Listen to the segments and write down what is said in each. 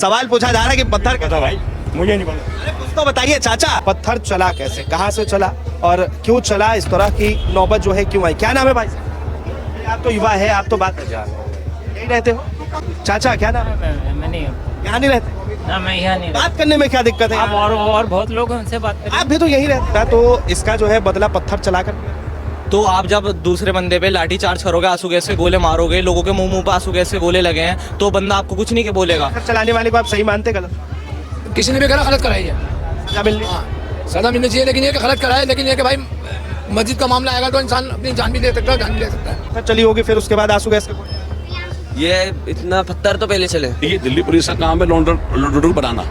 सवाल पूछा जा रहा है कि पत्थर पता भाई, मुझे नहीं पता। अरे कुछ तो बताइए चाचा, पत्थर चला कैसे, कहाँ से चला और क्यों चला, इस तरह की नौबत जो है क्यों आई। क्या नाम है भाई? आप तो युवा है, आप तो बात यही रहते हो चाचा? क्या नाम है? मैं नहीं यहाँ नहीं रहते? ना, मैं यहाँ नहीं बात करने में क्या दिक्कत है? आप और बहुत लोग हैं, उनसे बात करें। आप भी तो यही रहता, तो इसका जो है बदला पत्थर चलाकर। तो आप जब दूसरे बंदे पे लाठी चार्ज करोगे, आंसू गैस से गोले मारोगे, लोगों के मुंह पे आंसू गैस से गोले लगे हैं, तो बंदा आपको कुछ नहीं के बोलेगा। पत्थर चलाने वाले को आप सही मानते? गलत? किसी ने भी करा गलत कराई है, सजा मिलनी। सजा मिलनी चाहिए, लेकिन ये कि गलत कराए, लेकिन ये कि भाई मस्जिद का मामला आएगा तो इंसान अपनी जान भी दे सकता है, जान भी ले सकता है। पत्थर चली होगी, फिर उसके बाद आंसू गैस के गोले। ये इतना पत्थर तो पहले चले। ये दिल्ली पुलिस का काम है लॉन्डर बनाना।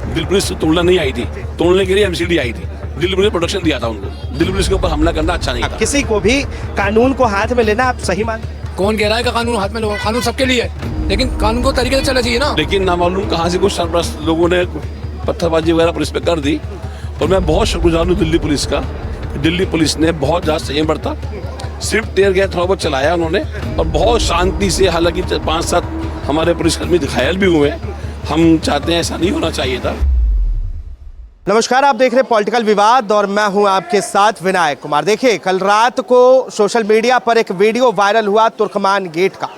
दिल्ली पुलिस तोड़ना नहीं आई थी, तोड़ने के लिए एमसीडी आई थी। दिल्ली पुलिस प्रोटेक्शन दिया था उनको। दिल्ली पुलिस के ऊपर हमला करना अच्छा नहीं था। किसी को भी कानून को हाथ में लेना आप सही मानते? कौन कह रहा है कि कानून हाथ में लो? कानून सबके लिए है, लेकिन कानून को तरीके से चलना चाहिए ना। लेकिन नामालूम कहाँ से कुछ सरपरस्त लोगों ने पत्थरबाजी वगैरह पुलिस पे कर दी, और मैं बहुत शुक्रगुजार हूँ दिल्ली पुलिस का। दिल्ली पुलिस ने बहुत ज़्यादा संयम बरता, सिर्फ टेयर गैस थोड़ा बहुत चलाया उन्होंने, और बहुत शांति से, हालांकि 5-7 हमारे पुलिसकर्मी घायल भी हुए। हम चाहते हैं ऐसा नहीं होना चाहिए था। नमस्कार, आप देख रहे हैं पॉलिटिकल विवाद और मैं हूं आपके साथ विनायक कुमार। देखिए, कल रात को सोशल मीडिया पर एक वीडियो वायरल हुआ तुर्कमान गेट का।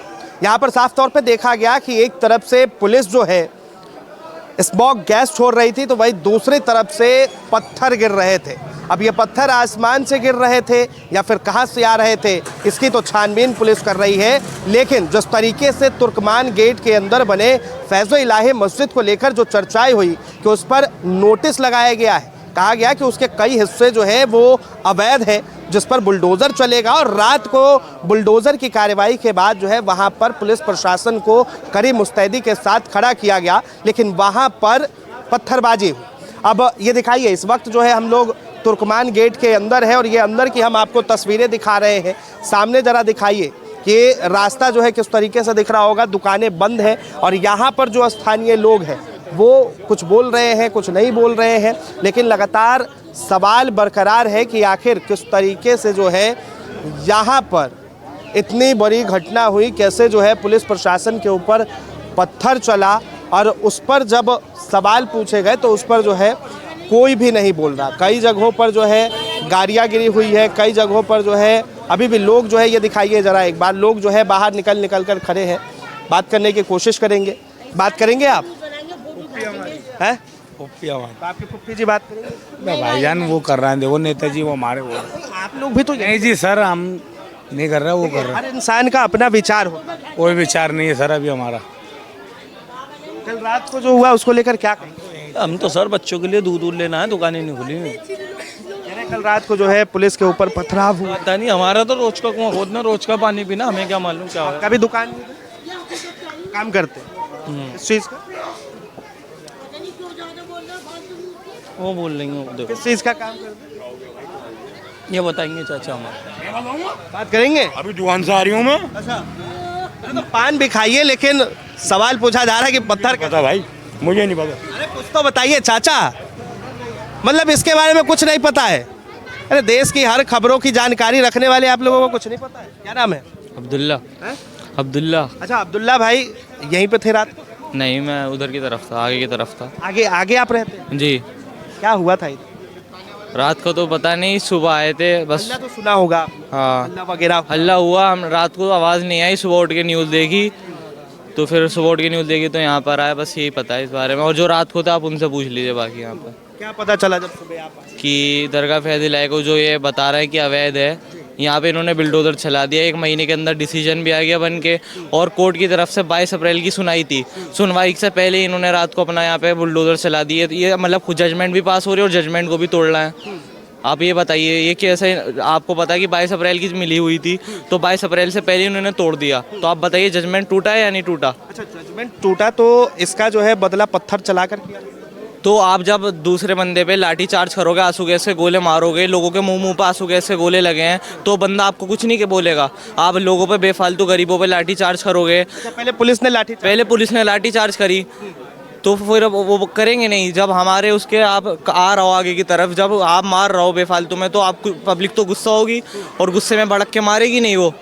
यहां पर साफ तौर पे देखा गया कि एक तरफ से पुलिस जो है स्मोक गैस छोड़ रही थी, तो वही दूसरी तरफ से पत्थर गिर रहे थे। अब ये पत्थर आसमान से गिर रहे थे या फिर कहां से आ रहे थे, इसकी तो छानबीन पुलिस कर रही है। लेकिन जिस तरीके से तुर्कमान गेट के अंदर बने फैज़-ए-इलाही मस्जिद को लेकर जो चर्चाएं हुई कि उस पर नोटिस लगाया गया है, कहा गया कि उसके कई हिस्से जो है वो अवैध है, जिस पर बुलडोज़र चलेगा, और रात को बुलडोज़र की कार्रवाई के बाद जो है वहाँ पर पुलिस प्रशासन को कड़ी मुस्तैदी के साथ खड़ा किया गया, लेकिन वहाँ पर पत्थरबाजी हुई। अब ये दिखाइए, इस वक्त जो है हम लोग तुर्कमान गेट के अंदर है और ये अंदर की हम आपको तस्वीरें दिखा रहे हैं। सामने ज़रा दिखाइए कि रास्ता जो है किस तरीके से दिख रहा होगा, दुकानें बंद हैं और यहाँ पर जो स्थानीय लोग हैं वो कुछ बोल रहे हैं, कुछ नहीं बोल रहे हैं, लेकिन लगातार सवाल बरकरार है कि आखिर किस तरीके से जो है यहाँ पर इतनी बड़ी घटना हुई, कैसे जो है पुलिस प्रशासन के ऊपर पत्थर चला, और उस पर जब सवाल पूछे गए तो उस पर जो है कोई भी नहीं बोल रहा। कई जगहों पर जो है गाड़ियाँ गिरी हुई है, कई जगहों पर जो है अभी भी लोग जो है, ये दिखाइए ज़रा एक बार, लोग जो है बाहर निकल कर खड़े हैं। बात करने की कोशिश करेंगे। बात करेंगे आप हैं? पप्पिया तो आपकी पुप्पी जी बात करेंगे? भाईजान वो कर रहे हैं, देखो नेताजी वो हमारे वो। आप लोग भी तो नहीं जी सर, हम नहीं कर रहे, वो कर रहे हर इंसान का अपना विचार होता है। हैं। कोई विचार नहीं है सर अभी हमारा। कल रात को जो हुआ उसको लेकर क्या कहें? हम तो सर बच्चों के लिए दूध लेना है, दुकानें नहीं खुली। कल रात को जो है पुलिस के ऊपर पथराव हुआ। पता नहीं, हमारा तो रोज का कुआं खोदना, रोज का पानी पीना, हमें क्या मालूम क्या होगा। कभी दुकान में काम करते इस चीज का? वो बोल लेंगे, वो देखो किस चीज का काम करते? ये बताएंगे चाचा हमारे। बात करेंगे। अभी दुकान से आ रही हूँ मैं। अच्छा, अरे तो पान भी खाइए, लेकिन सवाल पूछा जा रहा है कि पत्थर पता भाई, मुझे नहीं पता। अरे कुछ तो बताइए चाचा, मतलब इसके बारे में कुछ नहीं पता है? अरे देश की हर खबरों की जानकारी रखने वाले आप लोगों को कुछ नहीं पता है? क्या नाम है? अब्दुल्ला। हैं? अब्दुल्ला। अच्छा, अब्दुल्ला भाई यहीं पे थे रात को? नहीं, मैं उधर की तरफ था, आगे की तरफ था। आगे आगे आप रहते हैं? जी। क्या हुआ था इधर? रात को तो पता नहीं, सुबह आए थे बस। हल्ला तो सुना होगा आपने? हाँ, हल्ला वगैरह हल्ला हुआ, हम रात को आवाज़ नहीं आई, सुबह उठ के न्यूज़ देखी, तो फिर सुबह उठ के न्यूज़ देखी तो यहाँ पर आया, बस यही पता है इस बारे में। और जो रात को था आप उनसे पूछ लीजिए बाकी यहाँ पर। क्या पता चला जब सुबह आप आए? कि दरगाह फैज़-ए-इलाही को जो ये बता रहे हैं कि अवैध है, यहाँ पे इन्होंने बिल्डोजर चला दिया। 1 महीने के अंदर डिसीजन भी आ गया बन के, और कोर्ट की तरफ से 22 अप्रैल की सुनवाई थी। सुनवाई से पहले ही इन्होंने रात को अपना यहाँ पे बुलडोजर चला दिए। ये मतलब खुद जजमेंट भी पास हो रही है और जजमेंट को भी तोड़ना है। आप ये बताइए, ये कैसे? आपको पता है कि 22 अप्रैल की मिली हुई थी, तो 22 अप्रैल से पहले उन्होंने तोड़ दिया, तो आप बताइए जजमेंट टूटा है या नहीं टूटा? अच्छा, जजमेंट टूटा तो इसका जो है बदला पत्थर चलाकर किया। तो आप जब दूसरे बंदे पे लाठी चार्ज करोगे, आंसू गैस से गोले मारोगे, लोगों के मुंह पे आंसू गैस से गोले लगे हैं, तो बंदा आपको कुछ नहीं के बोलेगा। आप लोगों पे बेफालतू गरीबों पे लाठी चार्ज करोगे। अच्छा, पहले पुलिस ने लाठी चार्ज करी, तो फिर वो करेंगे नहीं। जब हमारे उसके आप आ रहो आगे की तरफ, जब आप मार रहो बेफालतू में, तो आपको पब्लिक तो गुस्सा होगी और गुस्से में भड़क के मारेगी नहीं वो।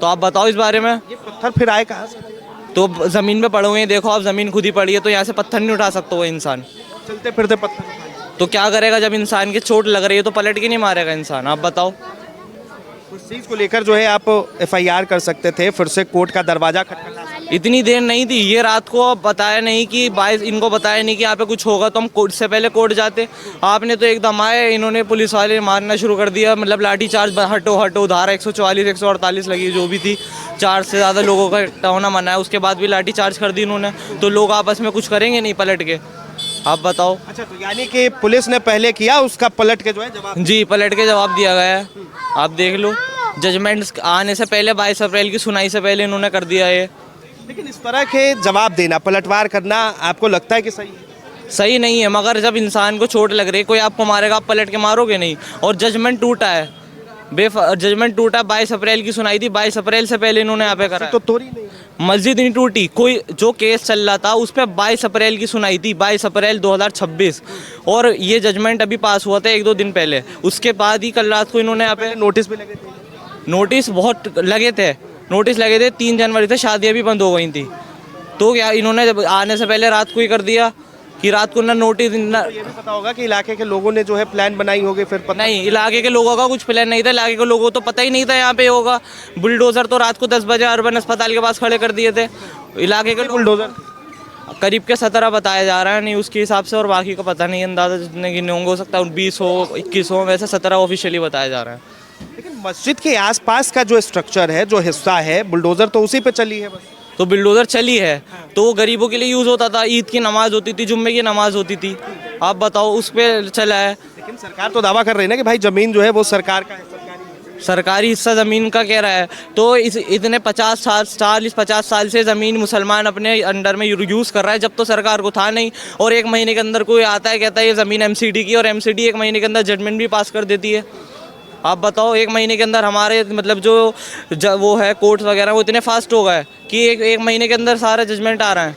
तो आप बताओ इस बारे में। ये पत्थर फिर आए कहाँ से? तो ज़मीन पे पड़े हुए हैं, देखो आप ज़मीन खुद ही पड़ी है, तो यहाँ से पत्थर नहीं उठा सकता वो इंसान। चलते फिरते पत्थर उठाए। तो क्या करेगा जब इंसान की चोट लग रही है, तो पलट के नहीं मारेगा इंसान, आप बताओ। उस चीज़ को लेकर जो है आप एफआईआर कर सकते थे, फिर से कोर्ट का दरवाजा खटखटा सकते इतनी देर नहीं थी, ये रात को बताया नहीं कि बाईस, इनको बताया नहीं कि यहाँ पे कुछ होगा, तो हम कोर्ट से पहले कोर्ट जाते। आपने तो एकदम आए, इन्होंने पुलिस वाले मारना शुरू कर दिया, मतलब लाठी चार्ज, हटो हटो, धारा 144 148 लगी जो भी थी, 4 से ज़्यादा लोगों का इकट्ठा होना मना है, उसके बाद भी लाठी चार्ज कर दी इन्होंने। तो लोग आपस में कुछ करेंगे नहीं पलट के, आप बताओ। अच्छा, तो यानी कि पुलिस ने पहले किया, उसका पलट के जो है जवाब। जी, पलट के जवाब दिया गया है, आप देख लो। जजमेंट आने से पहले 22 अप्रैल की सुनाई से पहले इन्होंने कर दिया ये। लेकिन इस तरह के जवाब देना, पलटवार करना, आपको लगता है कि सही है? सही नहीं है, मगर जब इंसान को चोट लग रही है, कोई आपको मारेगा, आप पलट के मारोगे नहीं। और जजमेंट टूटा है, जजमेंट टूटा, 22 अप्रैल की सुनाई थी, 22 अप्रैल से पहले इन्होंने यहाँ पे करा। तो तोड़ी नहीं। मस्जिद नहीं टूटी, कोई जो केस चल रहा था उस पर 22 अप्रैल की सुनाई थी, 22 अप्रैल 2026, और ये जजमेंट अभी पास हुआ था 1-2 दिन पहले। उसके बाद ही कल रात को इन्होंने यहाँ पे नोटिस भी लगे थे। नोटिस बहुत लगे थे, नोटिस लगे थे, 3 जनवरी से शादियाँ भी बंद हो गई थी। तो क्या इन्होंने जब आने से पहले रात को ही कर दिया कि रात को ना नोटिस ना। ये भी पता होगा कि इलाके के लोगों ने जो है प्लान बनाई होगी, फिर पता नहीं, इलाके के लोगों का कुछ प्लान नहीं था, इलाके के लोगों को तो पता ही नहीं था यहाँ पे होगा। बुलडोज़र तो रात को 10 बजे अर्बन अस्पताल के पास खड़े कर दिए थे इलाके के बुलडोजर। करीब के 17 बताया जा रहा है, नहीं उसके हिसाब से, और बाकी का पता नहीं, अंदाजा जितने गिने होंगे, हो सकता है 20 हो 21 हो, वैसे 17 ऑफिशियली बताया जा रहा है। लेकिन मस्जिद के आसपास का जो स्ट्रक्चर है, जो हिस्सा है, बुलडोजर तो उसी पे चली है बस। तो बुलडोज़र चली है तो वो गरीबों के लिए यूज़ होता था, ईद की नमाज होती थी, जुम्मे की नमाज होती थी, आप बताओ, उस पर चला है। लेकिन सरकार तो दावा कर रही है ना कि भाई जमीन जो है वो सरकार का है, सरकारी हिस्सा ज़मीन का कह रहा है, तो इतने 40-50 साल से ज़मीन मुसलमान अपने अंडर में यूज़ कर रहा है, जब तो सरकार को था नहीं। और 1 महीने के अंदर कोई आता है, कहता है ये ज़मीन एमसीडी की, और एमसीडी 1 महीने के अंदर जजमेंट भी पास कर देती है। आप बताओ, 1 महीने के अंदर हमारे मतलब जो वो है कोर्ट वगैरह, वो इतने फास्ट हो गए कि एक महीने के अंदर सारे जजमेंट आ रहे हैं,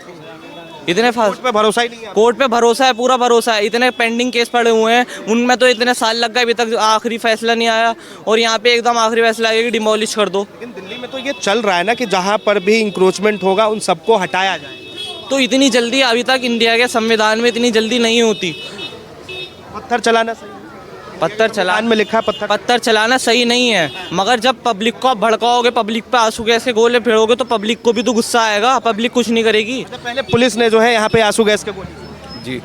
इतने फास्ट। पे भरोसा ही नहीं है। कोर्ट पे भरोसा है, पूरा भरोसा है। इतने पेंडिंग केस पड़े हुए हैं, उनमें तो इतने साल लग गए, अभी तक आखिरी फैसला नहीं आया, और यहाँ पे एकदम आखिरी फैसला आया कि डिमोलिश कर दो। लेकिन दिल्ली में तो ये चल रहा है ना कि जहाँ पर भी इंक्रोचमेंट होगा उन सबको हटाया जाए। तो इतनी जल्दी अभी तक इंडिया के संविधान में इतनी जल्दी नहीं होती। पत्थर चलाना सही है? पत्थर में लिखा पत्थर चलाना सही नहीं है, मगर जब पब्लिक को आप भड़काओगे, पब्लिक पे आंसू गैस के गोले फेरोगे, तो पब्लिक को भी तो गुस्सा आएगा, पब्लिक कुछ नहीं करेगी। पहले पुलिस ने जो है यहाँ पे आंसू गैस के गोले। जी,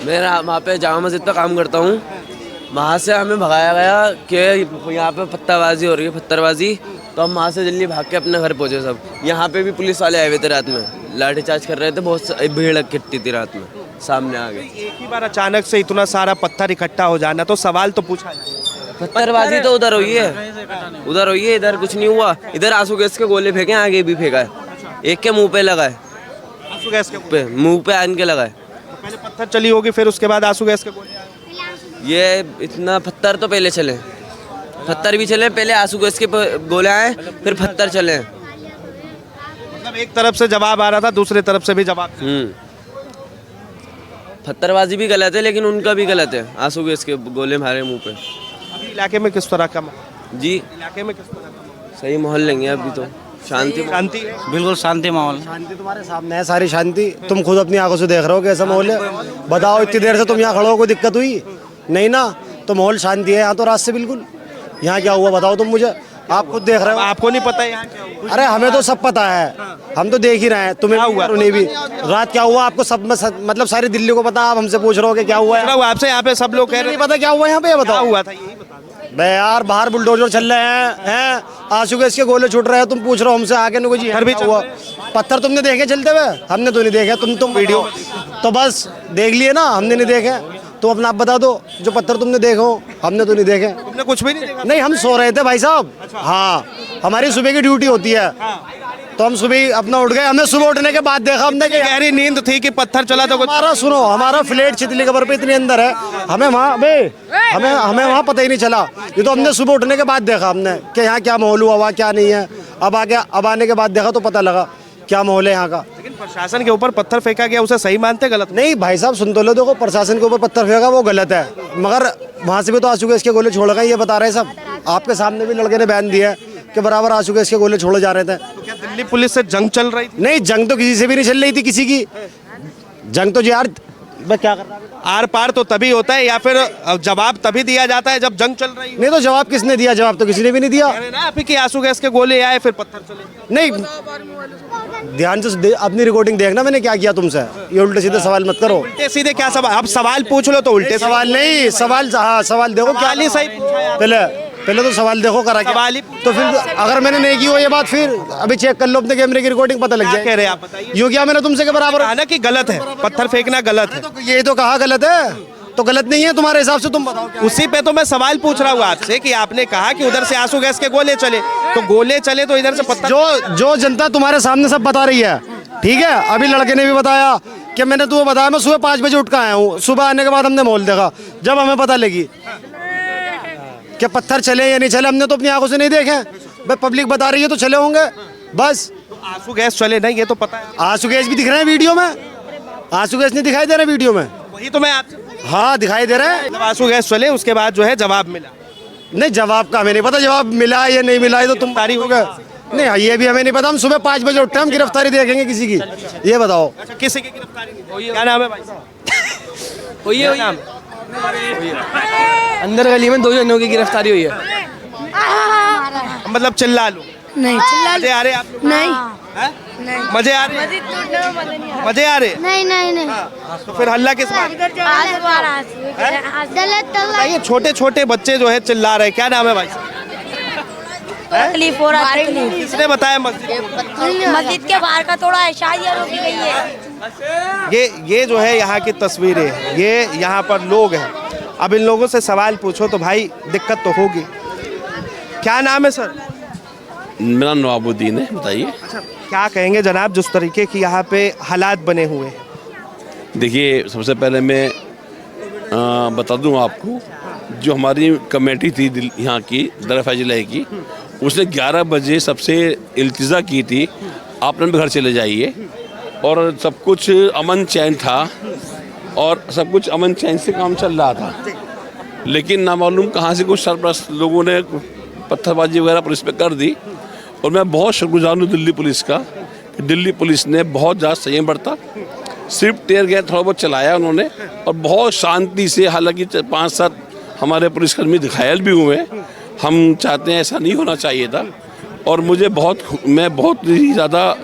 मैं वहाँ पे जामा मस्जिद पे काम करता हूँ, वहाँ से हमें भगाया गया कि यहाँ पे पत्थरबाजी हो रही है, पत्थरबाजी, तो हम वहाँ से जल्दी भाग के अपने घर पहुँचे सब। यहाँ पे भी पुलिस वाले आए हुए थे रात में, लाठीचार्ज कर रहे थे, बहुत भीड़ इकट्ठी थी रात में, सामने आ गए। एक ही बार अचानक से इतना सारा पत्थर इकट्ठा हो जाना, तो सवाल तो पूछा जाए। पत्थरबाजी तो उधर हुई है, इधर कुछ नहीं हुआ। इधर आंसू गैस के गोले फेंके, आगे भी फेंका है, एक के मुंह पे लगा है, आंसू गैस के गोले मुंह पे आन के लगा है। तो पहले पत्थर चली होगी, फिर उसके बाद आंसू गैस के गोले। ये इतना पत्थर तो पहले चले, पत्थर भी चले, पहले आंसू गैस के गोले आए, फिर पत्थर चले। मतलब एक तरफ से जवाब आ रहा था, दूसरी तरफ से भी जवाब। पत्थरबाजी भी गलत है, लेकिन उनका भी गलत है, आंसू गैस के गोले मारे मुंह पे। अभी इलाके में किस तरह का माहौल? जी, इलाके में किस तरह का माहौल? सही माहौल नहीं है अभी तो, शांति शांति है। बिल्कुल शांति माहौल। शांति तुम्हारे सामने है, सारी शांति, तुम खुद अपनी आंखों से देख रहे हो कैसा माहौल है। बताओ, इतनी देर से तुम यहाँ खड़े हो, कोई दिक्कत हुई नहीं ना? तो माहौल शांति है यहाँ तो, रात से बिल्कुल। यहाँ क्या हुआ बताओ तुम मुझे, आप खुद देख रहे हो। आपको नहीं पता यहाँ क्या हुआ? अरे हमें तो सब पता है, हम तो देख ही रहे हैं। तुम्हें हुआ उन्हें भी रात क्या हुआ आपको सब मतलब सारी दिल्ली को पता, आप हमसे पूछ रहे हो कि क्या हुआ है। आपसे यहाँ पे सब लोग कह रहे नहीं पता क्या हुआ यहाँ पे, बताओ हुआ था, यही बता दो। बे यार, बाहर बुलडोजर चल रहे हैं, आंसू गैस के गोले छूट रहे हैं, तुम पूछ रहे हो हमसे आगे नहीं जी भी हुआ। पत्थर तुमने देखे चलते हुए? हमने तो नहीं देखे, तुम वीडियो तो बस देख लिए ना, हमने नहीं देखे। तो अपना आप बता दो, जो पत्थर तुमने देखो, हमने तो नहीं देखे। तुमने कुछ भी नहीं देखा? नहीं, हम सो रहे थे भाई साहब। हाँ, हमारी सुबह की ड्यूटी होती है, तो हम सुबह अपना उठ गए। हमें सुबह उठने के बाद देखा हमने कि गहरी नींद थी कि पत्थर चला तो कुछ। हमारा सुनो, हमारा फ्लैट चितली कबर पे इतने अंदर है, हमें वहाँ हमें वहाँ पता ही नहीं चला। ये तो हमने सुबह उठने के बाद देखा हमने कि यहाँ क्या माहौल हुआ, क्या नहीं है। अब आने के बाद देखा तो पता लगा क्या माहौल है यहाँ का। लेकिन प्रशासन के ऊपर पत्थर फेंका गया, उसे सही मानते गलत? नहीं भाई साहब, सुन तो लो, देखो प्रशासन के ऊपर पत्थर फेंका वो गलत है, मगर वहाँ से भी तो आंसू गैस के गोले छोड़ गए, ये बता रहे सब। आपके सामने भी लड़के ने बयान दिया है कि बराबर आंसू गैस के गोले छोड़े जा रहे थे। तो क्या दिल्ली दिल्ली पुलिस से जंग चल रही थी? नहीं, जंग तो किसी से भी नहीं चल रही थी किसी की। जंग तो यार मैं क्या कर रहा हूँ? आर पार तो तभी होता है, या फिर जवाब तभी दिया जाता है जब जंग चल रही है। नहीं तो जवाब किसने दिया? जवाब तो किसी ने भी नहीं दिया। कह रहे ना आप ही कि आंसू गैस के गोले आए फिर पत्थर चले। नहीं, ध्यान से अपनी रिकॉर्डिंग देखना मैंने क्या किया तुमसे। ये उल्टे सीधे सवाल मत करो। उल्टे सीधे क्या सवाल? अब सवाल पूछ लो तो उल्टे सवाल नहीं, सवाल, हाँ सवाल देखो क्या सवाल ही सही पूछा है आपने। पहले तो सवाल देखो करा के। सवाल ही तो फिर अगर मैंने नहीं की हो ये बात, फिर अभी चेक कर लो अपने कैमरे की रिकॉर्डिंग, पता लग क्या कह जाए। रहे हैं आप बताइए। यूँ क्या मैंने तुमसे के बराबर कहा ना कि गलत है, पत्थर फेंकना गलत है। तो ये तो कहा गलत है, तो गलत नहीं है तुम्हारे हिसाब से? तुम बताओ क्या? उसी पे तो मैं सवाल पूछ रहा हूँ आपसे कि आपने कहा कि उधर से आंसू गैस के गोले चले, तो गोले चले तो इधर से पत्थर। जो जनता तुम्हारे सामने सब बता रही है, ठीक है। अभी लड़के ने भी बताया कि मैंने तुम्हें बताया मैं सुबह 5 बजे उठ कर आया हूँ। सुबह आने के बाद हमने माहौल देखा, जब हमें पता लगी कि पत्थर चले या नहीं चले, हमने तो अपनी आंखों से नहीं देखे। भाई पब्लिक बता रही है तो चले होंगे बस। आंसू गैस चले नहीं, ये तो पता है। आंसू गैस भी दिख रहे हैं वीडियो में। आंसू गैस नहीं दिखाई दे रहे वीडियो में? वही तो मैं आपसे, हाँ दिखाई दे रहे हैं। जब आंसू गैस चले उसके बाद जो है जवाब मिला। नहीं, जवाब का हमें नहीं पता, जवाब मिला या नहीं मिला, ये तो तुम गिरफ्तारी हो गए। नहीं, ये भी हमें नहीं पता। हम सुबह 5 बजे उठते हैं, हम गिरफ्तारी देखेंगे किसी की? ये बताओ। अच्छा, किसी की गिरफ्तारी नहीं? क्या नाम है भाई साहब? क्या नाम है? अंदर गली में 2 जनों की गिरफ्तारी हुई है। मतलब चिल्ला लो। नहीं मजे आ रहे आप लोग? नहीं हैं? मजे आ रहे हैं? मजे आ रहे हैं? नहीं नहीं नहीं तो फिर हल्ला किस बात? गलत बताइए, छोटे छोटे बच्चे जो है चिल्ला रहे हैं। क्या नाम है भाई साहब? तकलीफ हो रहा है। किसने बताया मस्जिद? मस्जिद के बाहर का थोड़ा है, शादियाँ रोकी गई है। ये जो है यहाँ की तस्वीरें, ये यहाँ पर लोग हैं। अब इन लोगों से सवाल पूछो तो भाई दिक्कत तो होगी। क्या नाम है सर? मेरा नवाबुद्दीन है। बताइए। अच्छा, क्या कहेंगे जनाब जिस तरीके की यहाँ पे हालात बने हुए हैं? देखिए, सबसे पहले मैं बता दूं आपको, जो हमारी कमेटी थी यहाँ की दरगाह फैजला की, उसने 11 बजे सबसे इल्तिजा की थी आप अपने घर चले जाइए, और सब कुछ अमन चैन था और सब कुछ अमन चैन से काम चल रहा था। लेकिन नामालूम कहाँ से कुछ सरपरस्त लोगों ने पत्थरबाजी वगैरह पुलिस पे कर दी। और मैं बहुत शुक्रगुजार हूँ दिल्ली पुलिस का कि दिल्ली पुलिस ने बहुत ज़्यादा संयम बरता। सिर्फ टेयर गैस थोड़ा बहुत चलाया उन्होंने, और बहुत शांति से, हालांकि 5-7 हमारे पुलिसकर्मी घायल भी हुए। हम चाहते हैं ऐसा नहीं होना चाहिए था। और मैं बहुत ही ज़्यादा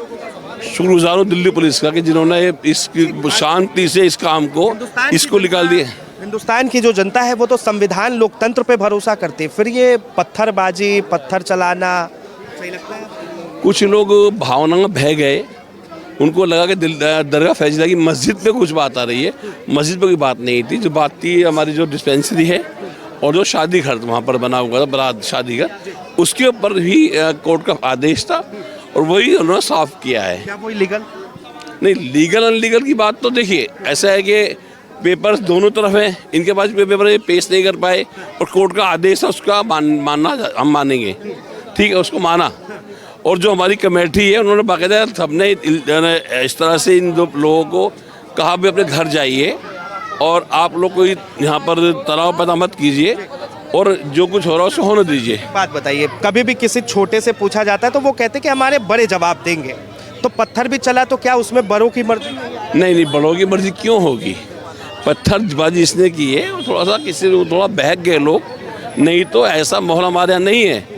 शुक्रगुजार हूँ दिल्ली पुलिस का कि जिन्होंने इसकी शांति से इस काम को इसको निकाल दिया। हिंदुस्तान की जो जनता है वो तो संविधान लोकतंत्र पे भरोसा करती है, फिर ये पत्थरबाजी, पत्थर चलाना सही लगता है? कुछ लोग भावना में बह गए, उनको लगा कि दरगाह फैजला की मस्जिद पे कुछ बात आ रही है। मस्जिद पे कोई बात नहीं थी। जो बात थी हमारी जो डिस्पेंसरी है और जो शादी घर वहाँ पर बना हुआ था, बारात शादी घर, उसके ऊपर ही कोर्ट का आदेश था और वही उन्होंने साफ किया है। क्या वो लीगल? नहीं, लीगल अनलीगल की बात तो देखिए, ऐसा है कि पेपर्स दोनों तरफ हैं, इनके पास पेपर ये पेश नहीं कर पाए और कोर्ट का आदेश है, उसका मानना हम मानेंगे, ठीक है, उसको माना। और जो हमारी कमेटी है उन्होंने बाकायदा सबने इस तरह से इन 2 लोगों को कहा भी अपने घर जाइए और आप लोग कोई यहाँ पर तनाव पैदा मत कीजिए और जो कुछ हो रहा है उसको होने दीजिए। बात बताइए, कभी भी किसी छोटे से पूछा जाता है तो वो कहते हैं कि हमारे बड़े जवाब देंगे, तो पत्थर भी चला तो क्या उसमें बड़ों की मर्जी? नहीं, बड़ों की मर्जी क्यों होगी? पत्थरबाजी इसने की है, थोड़ा सा किसी थोड़ा बहक गए लोग, नहीं तो ऐसा माहौल हमारे यहाँ नहीं है।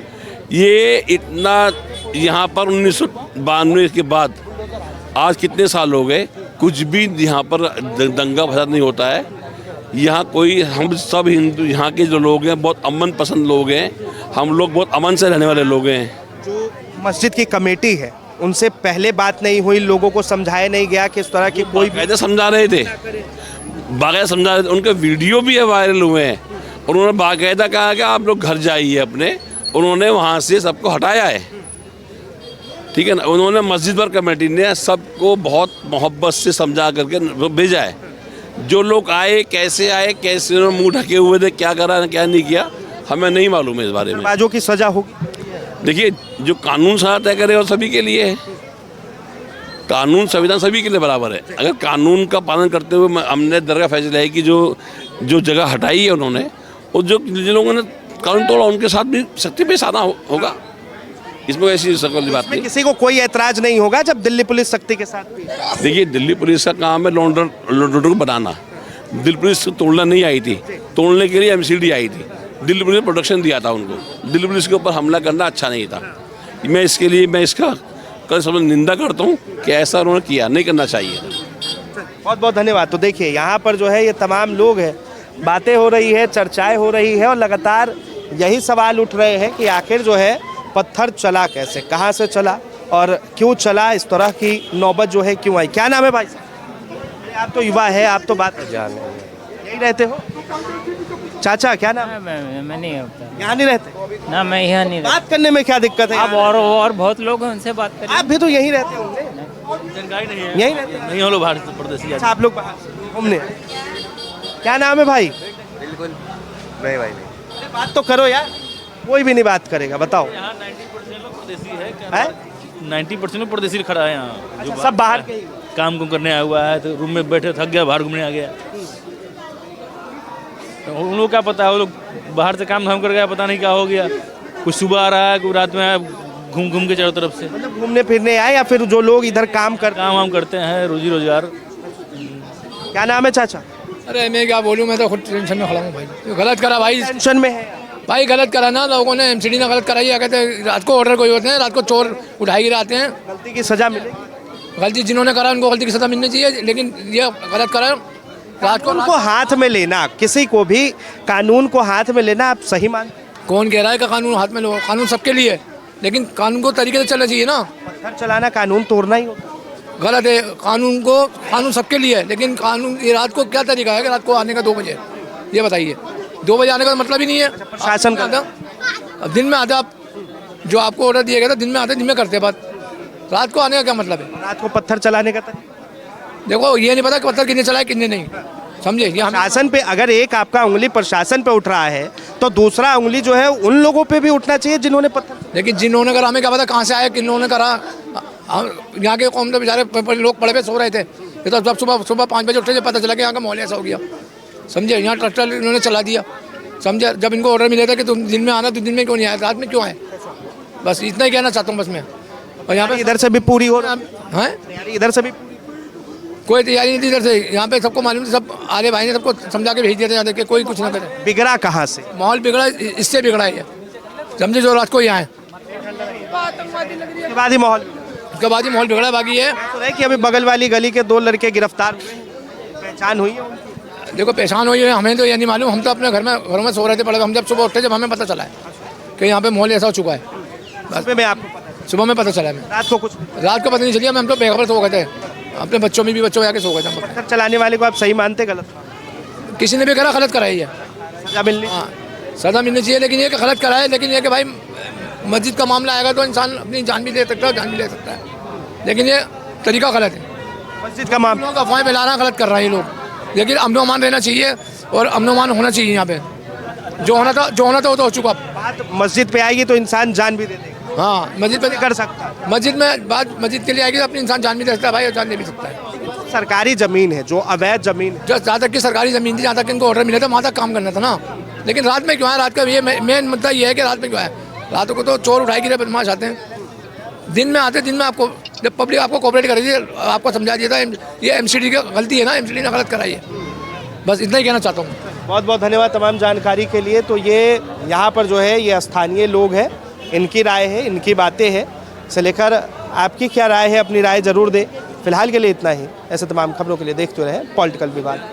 ये इतना यहाँ पर 1992 के बाद आज कितने साल हो गए, कुछ भी यहाँ पर दंगा फसाद नहीं होता है। यहाँ कोई, हम सब हिंदू यहाँ के जो लोग हैं बहुत अमन पसंद लोग हैं, हम लोग बहुत अमन से रहने वाले लोग हैं। जो मस्जिद की कमेटी है उनसे पहले बात नहीं हुई, लोगों को समझाया नहीं गया कि इस तरह की कोई बाकायदा समझा रहे थे, बाकायदा समझा रहे थे, उनके वीडियो भी है वायरल हुए हैं। उन्होंने बाकायदा कहा कि आप लोग घर जाइए अपने, उन्होंने वहाँ से सबको हटाया है, ठीक है ना। उन्होंने मस्जिद पर कमेटी ने सबको बहुत मोहब्बत से समझा करके भेजा है। जो लोग आए, कैसे उन्होंने मुंह ढके हुए थे, क्या करा क्या नहीं किया, हमें नहीं मालूम है इस बारे में। बाजों की सजा होगी। देखिए, जो कानून सजा तय करे और सभी के लिए है, कानून संविधान सभी के लिए बराबर है। अगर कानून का पालन करते हुए हमने दरगाह फैजला की जो जगह हटाई है उन्होंने, और जो जिन लोगों ने कानून तोड़ा उनके साथ भी सख्ती पेश आना होगा। इसमें ऐसी सकल बात नहीं। किसी को कोई ऐतराज नहीं होगा जब दिल्ली पुलिस सख्ती के साथ भी। देखिए, दिल्ली पुलिस का काम है लॉन्डर को बनाना। दिल्ली पुलिस को तोड़ना नहीं आई थी, तोड़ने के लिए एमसीडी आई थी। दिल्ली पुलिस ने प्रोटेक्शन दिया था उनको। दिल्ली पुलिस के ऊपर हमला करना अच्छा नहीं था। मैं इसका कल सब निंदा करता हूँ कि ऐसा उन्होंने किया नहीं करना चाहिए। बहुत बहुत धन्यवाद। तो देखिए यहाँ पर जो है ये तमाम लोग हैं, बातें हो रही है, चर्चाएं हो रही है और लगातार यही सवाल उठ रहे हैं कि आखिर जो है पत्थर चला कैसे, कहाँ से चला और क्यों चला, इस तरह की नौबत जो है क्यों आई। क्या नाम है भाई साहब? आप तो युवा है, आप तो बात यही रहते हो। चाचा क्या नाम है? मैं नहीं होता यहाँ नहीं रहते ना, मैं यहाँ नहीं रहता। बात करने में क्या दिक्कत है? अब और बहुत लोग हैं, उनसे बात करें। आप भी तो यहीं रहते होंगे। यहीं रहते नहीं हम लोग बाहर परदेसी अच्छा, आप लोग बाहर से घूमने। क्या नाम है भाई? बिल्कुल नहीं भाई नहीं। अरे बात तो करो यार, कोई भी नहीं बात करेगा। बताओ। 90% लोग परदेसी है? 90% परदेसी खड़ा है यहाँ। अच्छा, सब बाहर के ही? काम करने आया हुआ है, तो रूम में बैठे थक गया, बाहर घूमने आ गया। तो उन लोग क्या पता है, वो लोग बाहर से काम धाम कर गया, पता नहीं क्या हो गया। कुछ सुबह आ रहा है, कोई रात में आया, घूम के चारों तरफ से। मतलब घूमने फिरने आए या फिर जो लोग इधर काम वाम करते हैं, रोजी रोजगार। क्या नाम है चाचा? अरे मैं क्या बोलूँ, मैं तो खुद टेंशन में खड़ा हूँ भाई। तो गलत करा भाई, टेंशन में है भाई गलत करा ना लोगों ने। एमसीडी ने गलत कराई है। कहते हैं रात को ऑर्डर कोई होते हैं, रात को चोर उठाई गिराते हैं। गलती की सजा मिलेगी। गलती जिन्होंने करा उनको गलती की सजा मिलनी चाहिए, लेकिन ये गलत करा रात को। उनको हाथ में लेना, किसी को भी कानून को हाथ में लेना आप सही मान? कौन कह रहा है कि कानून हाथ में लो? कानून सबके लिए है, लेकिन कानून को तरीके से चलना चाहिए ना। पत्थर चलाना कानून तोड़ना ही होता। गलत है। कानून सबके लिए है, लेकिन कानून ये रात को क्या तरीका है कि रात को आने का 2 बजे? ये बताइए, 2 बजे आने का मतलब ही नहीं है। प्रशासन का अब दिन में आते आप, जो आपको ऑर्डर दिया गया था दिन में आते, दिन में करते बात। रात को आने का क्या मतलब है? रात को पत्थर चलाने का देखो, ये नहीं पता कि पत्थर कितने चलाए कितने नहीं, समझे? ये प्रशासन पे अगर एक आपका उंगली प्रशासन पे उठ रहा है तो दूसरा उंगली जो है उन लोगों पे भी उठना चाहिए जिन्होंने पत्थर। लेकिन जिन्होंने करा, हमें क्या पता कहाँ से आया, किन्होंने करा। यहाँ के कौन तो बेचारे लोग पड़े पे सो रहे थे। ये तो जब सुबह 5 बजे उठे, पता चला कि यहाँ का माहौल ऐसा हो गया, समझे? यहाँ ट्रैक्टर इन्होंने चला दिया, समझे? जब इनको ऑर्डर मिला था कि तुम दिन में आना, तो दिन में क्यों नहीं आया, रात में क्यों आए? बस इतना ही कहना चाहता हूँ बस मैं। और यहाँ पे इधर से भी पूरी हो है, इधर से भी कोई तैयारी नहीं थी इधर से। यहाँ पे सबको मालूम, सब आले भाई ने सबको समझा के भेज दिया था यहाँ तक कि कोई कुछ ना करे। बिगड़ा कहाँ से? माहौल बिगड़ा, इससे बिगड़ा है, समझे? जो रात को यहाँ है, उसके बाद ही माहौल उसके बाद ही माहौल बिगड़ा। बाकी है तो है कि अभी बगल वाली गली के 2 लड़के गिरफ्तार हुए, पहचान हुई है उनकी? देखो, पहचान हुई है, हमें तो ये नहीं मालूम। हम तो अपने घरों में सो रहे थे पड़े। हम जब सुबह उठे, जब हमें पता चला है कि यहाँ पे माहौल ऐसा हो चुका है, बस में आपको सुबह में पता चला है। रात को कुछ रात को पता नहीं चली, हम तो बेखबर सो गए थे। अपने बच्चों में भी बच्चों आके सो गए थे। पत्थर चलाने वाले को आप सही मानते? गलत? किसी ने भी करा, गलत कराई है। सजा मिलनी? हाँ, सजा मिलनी चाहिए, लेकिन ये कि गलत करा है। लेकिन ये कि भाई मस्जिद का मामला आएगा तो इंसान अपनी जान भी दे सकता है, जान भी ले सकता है, लेकिन ये तरीका गलत है। मस्जिद का मामला लोग अफवाहें फैलाना गलत कर रहे हैं ये लोग, लेकिन अमन अमान रहना चाहिए और अमन अमान होना चाहिए। यहाँ पे जो होना था वो तो हो चुका। बात मस्जिद पे आएगी तो इंसान जान भी दे देगा। हाँ, मस्जिद पे कर सकता है। मस्जिद में बात मस्जिद के लिए आएगी तो अपनी इंसान जान भी दे सकता है भाई, और जान दे भी सकता है। सरकारी जमीन है जो अवैध जमीन है, जो जहाँ तक की सरकारी ज़मीन थी, जहाँ तक इनको ऑर्डर मिला था वहाँ तक काम करना था ना। लेकिन रात में क्यों है? रात का ये मेन मुद्दा ये है कि रात में क्यों है? रात को तो चोर उठाई गिरे, बदमाश आते हैं। दिन में आते, दिन में आपको जब पब्लिक आपको कोऑपरेट कर रही है, आपको समझा दिया था ये एमसीडी की गलती है ना, एमसीडी ने गलत कराई है। बस इतना ही कहना चाहता हूँ। बहुत बहुत धन्यवाद तमाम जानकारी के लिए। तो ये यहाँ पर जो है ये स्थानीय लोग हैं, इनकी राय है, इनकी बातें हैं। से लेकर आपकी क्या राय है, अपनी राय जरूर दें। फिलहाल के लिए इतना ही। ऐसे तमाम खबरों के लिए देखते रहे पॉलिटिकल विवाद।